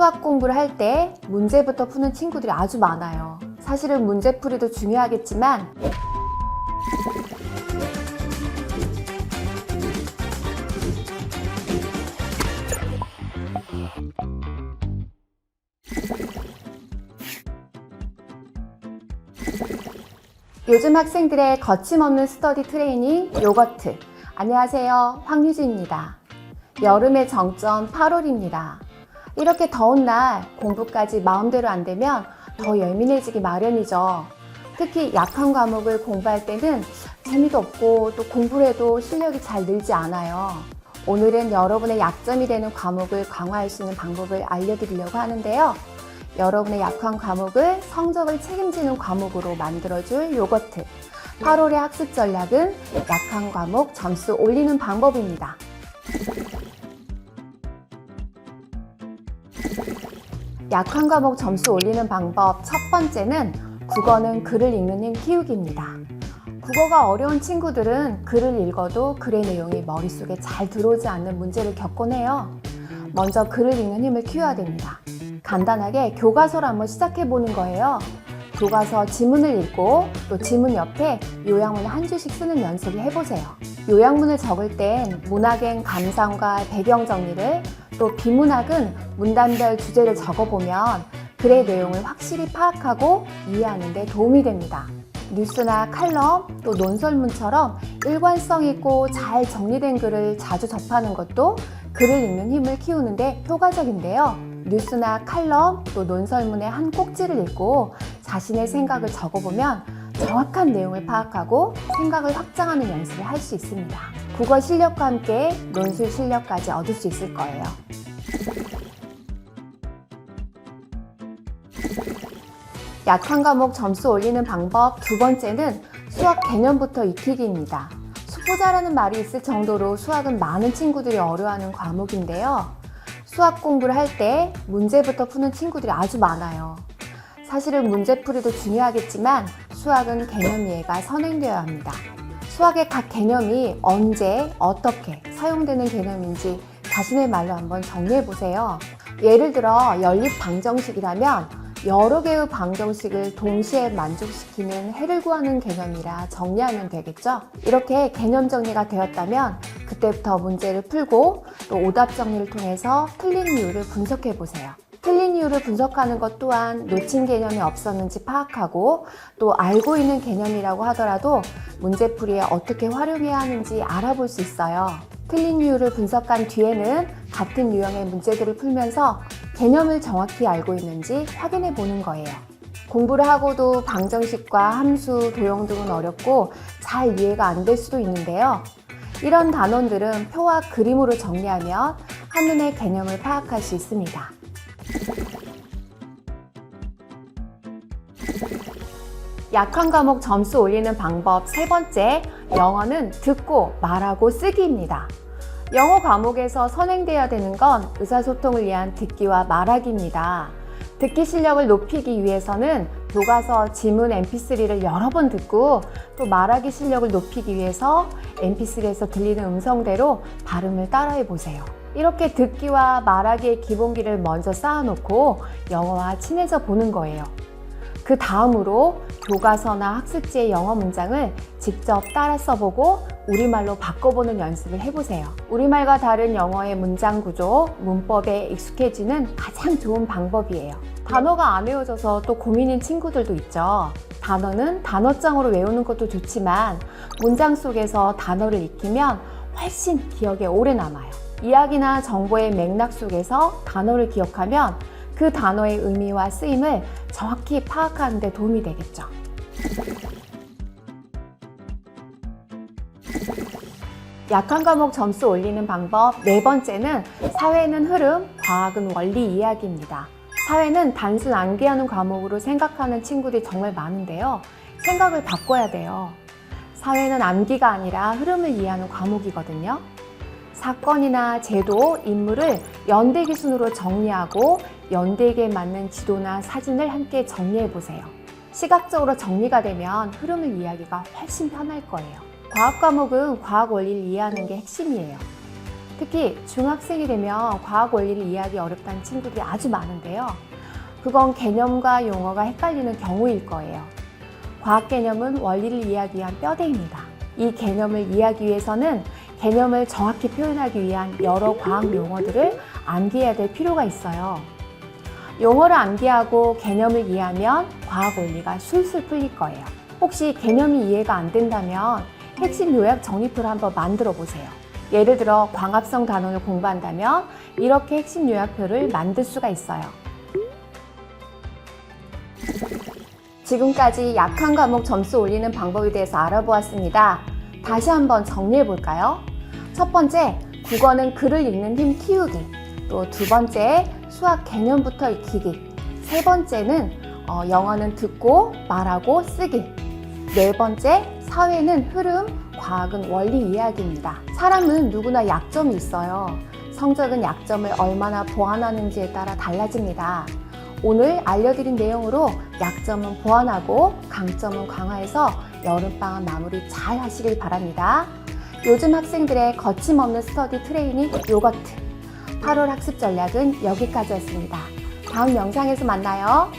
수학 공부를 할 때 문제부터 푸는 친구들이 아주 많아요. 사실은 문제풀이도 중요하겠지만 요즘 학생들의 거침없는 스터디 트레이닝 요거트. 안녕하세요, 황유진입니다. 여름의 정점 8월입니다. 이렇게 더운 날 공부까지 마음대로 안 되면 더 예민해지기 마련이죠. 특히 약한 과목을 공부할 때는 재미도 없고 또 공부를 해도 실력이 잘 늘지 않아요. 오늘은 여러분의 약점이 되는 과목을 강화할 수 있는 방법을 알려드리려고 하는데요. 여러분의 약한 과목을 성적을 책임지는 과목으로 만들어줄 요거트. 8월의 학습 전략은 약한 과목 점수 올리는 방법입니다. 약한 과목 점수 올리는 방법 첫 번째는 국어는 글을 읽는 힘 키우기입니다. 국어가 어려운 친구들은 글을 읽어도 글의 내용이 머릿속에 잘 들어오지 않는 문제를 겪곤 해요. 먼저 글을 읽는 힘을 키워야 됩니다. 간단하게 교과서를 한번 시작해 보는 거예요. 교과서 지문을 읽고 또 지문 옆에 요약문을 한 줄씩 쓰는 연습을 해보세요. 요약문을 적을 땐 문학엔 감상과 배경 정리를, 또 비문학은 문단별 주제를 적어보면 글의 내용을 확실히 파악하고 이해하는 데 도움이 됩니다. 뉴스나 칼럼, 또 논설문처럼 일관성 있고 잘 정리된 글을 자주 접하는 것도 글을 읽는 힘을 키우는 데 효과적인데요. 뉴스나 칼럼, 또 논설문의 한 꼭지를 읽고 자신의 생각을 적어보면 정확한 내용을 파악하고 생각을 확장하는 연습을 할 수 있습니다. 국어 실력과 함께 논술 실력까지 얻을 수 있을 거예요. 약한 과목 점수 올리는 방법 두 번째는 수학 개념부터 익히기입니다. 수포자라는 말이 있을 정도로 수학은 많은 친구들이 어려워하는 과목인데요. 수학 공부를 할 때 문제부터 푸는 친구들이 아주 많아요. 사실은 문제풀이도 중요하겠지만 수학은 개념 이해가 선행되어야 합니다. 수학의 각 개념이 언제, 어떻게 사용되는 개념인지 자신의 말로 한번 정리해 보세요. 예를 들어 연립 방정식이라면 여러 개의 방정식을 동시에 만족시키는 해를 구하는 개념이라 정리하면 되겠죠? 이렇게 개념 정리가 되었다면 그때부터 문제를 풀고 또 오답 정리를 통해서 틀린 이유를 분석해 보세요. 틀린 이유를 분석하는 것 또한 놓친 개념이 없었는지 파악하고 또 알고 있는 개념이라고 하더라도 문제풀이에 어떻게 활용해야 하는지 알아볼 수 있어요. 틀린 이유를 분석한 뒤에는 같은 유형의 문제들을 풀면서 개념을 정확히 알고 있는지 확인해 보는 거예요. 공부를 하고도 방정식과 함수, 도형 등은 어렵고 잘 이해가 안 될 수도 있는데요. 이런 단원들은 표와 그림으로 정리하면 한눈에 개념을 파악할 수 있습니다. 약한 과목 점수 올리는 방법 세 번째, 영어는 듣고 말하고 쓰기입니다. 영어 과목에서 선행돼야 되는 건 의사소통을 위한 듣기와 말하기입니다. 듣기 실력을 높이기 위해서는 교과서, 지문, mp3를 여러 번 듣고 또 말하기 실력을 높이기 위해서 mp3에서 들리는 음성대로 발음을 따라해 보세요. 이렇게 듣기와 말하기의 기본기를 먼저 쌓아놓고 영어와 친해져 보는 거예요. 그 다음으로 교과서나 학습지의 영어 문장을 직접 따라 써보고 우리말로 바꿔보는 연습을 해보세요. 우리말과 다른 영어의 문장 구조, 문법에 익숙해지는 가장 좋은 방법이에요. 단어가 안 외워져서 또 고민인 친구들도 있죠. 단어는 단어장으로 외우는 것도 좋지만 문장 속에서 단어를 익히면 훨씬 기억에 오래 남아요. 이야기나 정보의 맥락 속에서 단어를 기억하면 그 단어의 의미와 쓰임을 정확히 파악하는 데 도움이 되겠죠. 약한 과목 점수 올리는 방법 네 번째는 사회는 흐름, 과학은 원리 이야기입니다. 사회는 단순 암기하는 과목으로 생각하는 친구들이 정말 많은데요. 생각을 바꿔야 돼요. 사회는 암기가 아니라 흐름을 이해하는 과목이거든요. 사건이나 제도, 인물을 연대기 순으로 정리하고 연대기에 맞는 지도나 사진을 함께 정리해 보세요. 시각적으로 정리가 되면 흐름을 이해하기가 훨씬 편할 거예요. 과학 과목은 과학 원리를 이해하는 게 핵심이에요. 특히 중학생이 되면 과학 원리를 이해하기 어렵다는 친구들이 아주 많은데요. 그건 개념과 용어가 헷갈리는 경우일 거예요. 과학 개념은 원리를 이해하기 위한 뼈대입니다. 이 개념을 이해하기 위해서는 개념을 정확히 표현하기 위한 여러 과학 용어들을 암기해야 될 필요가 있어요. 용어를 암기하고 개념을 이해하면 과학 원리가 술술 풀릴 거예요. 혹시 개념이 이해가 안 된다면 핵심 요약 정리표를 한번 만들어 보세요. 예를 들어 광합성 단원을 공부한다면 이렇게 핵심 요약표를 만들 수가 있어요. 지금까지 약한 과목 점수 올리는 방법에 대해서 알아보았습니다. 다시 한번 정리해 볼까요? 첫 번째, 국어는 글을 읽는 힘 키우기. 또 두 번째, 수학 개념부터 익히기. 세 번째는 영어는 듣고 말하고 쓰기. 네 번째, 사회는 흐름, 과학은 원리 이야기입니다. 사람은 누구나 약점이 있어요. 성적은 약점을 얼마나 보완하는지에 따라 달라집니다. 오늘 알려드린 내용으로 약점은 보완하고 강점은 강화해서 여름방학 마무리 잘 하시길 바랍니다. 요즘 학생들의 거침없는 스터디 트레이닝 요거트 8월 학습 전략은 여기까지였습니다. 다음 영상에서 만나요.